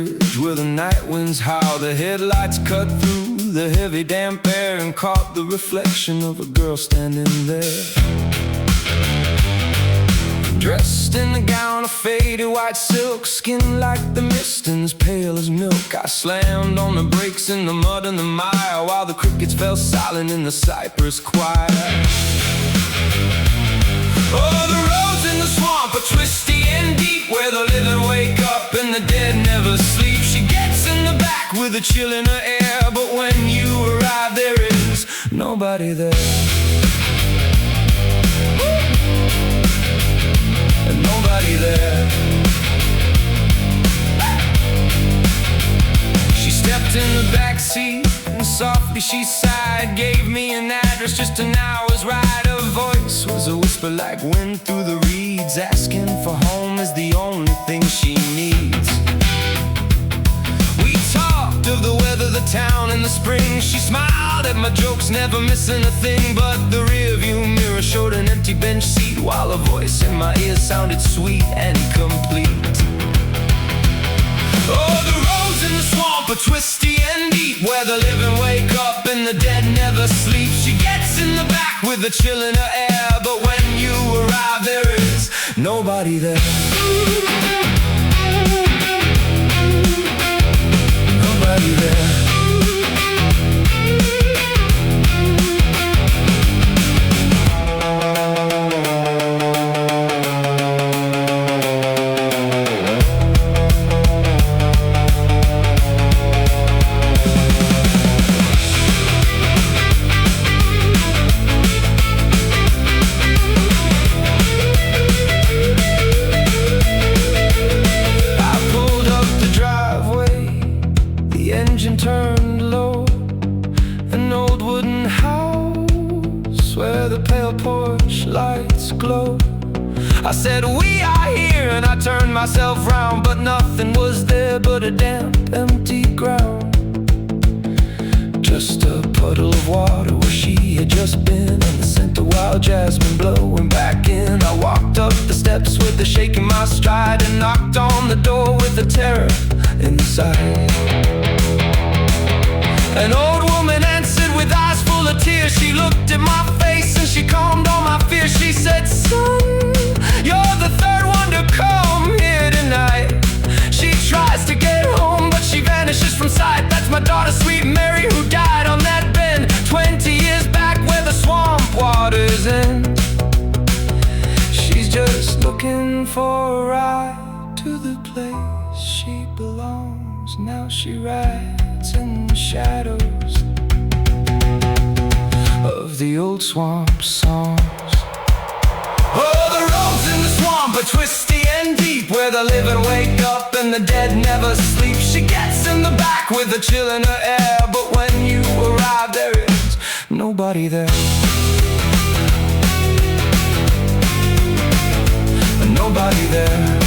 bridge where the night winds howl. The headlights cut through the heavy damp air and caught the reflection of a girl standing there, dressed in a gown of faded white silk, skin like the mist and as pale as milk. I slammed on the brakes in the mud and the mire, while the crickets fell silent in the cypress choir. Oh, the roads in the swamp are twisty and deep, where the living wake up and the dead never sleep. She gets in the back with a chill in her air, but when you arrive there is nobody there. And nobody there. She stepped in the back seat and softly she sighed, gave me an address just an hour's ride. Her voice was a whisper like wind through the reeds, asking for home is the only thing she needs. We talked of the weather, the town, and the spring. She smiled at my jokes, never missing a thing. But the rearview mirror showed an empty bench seat, while a voice in my ear sounded sweet and complete. Oh, the roads in the swamp are twisty and deep, where the living wake up and the dead never sleep. She gets in the back with a chill in her air, but when you arrive there is nobody there. Nobody there. Turned low, an old wooden house where the pale porch lights glow. I said, we are here, and I turned myself round, but nothing was there but a damp, empty ground. Just a puddle of water where she had just been, and the scent of wild jasmine blowing back in. I walked up the steps with a shake in my stride, and knocked on the door with a terror inside. An old woman answered with eyes full of tears. She looked at my face and she calmed all my fears. She said, son, you're the third one to come here tonight. She tries to get home, but she vanishes from sight. That's my daughter, sweet Mary, who died on that bend 20 years back where the swamp waters end. She's just looking for a ride to the place she belongs. Now she rides in the shadows of the old swamp songs. Oh, the roads in the swamp are twisty and deep, where the living wake up and the dead never sleep. She gets in the back with a chill in her air, but when you arrive there is nobody there. Nobody there.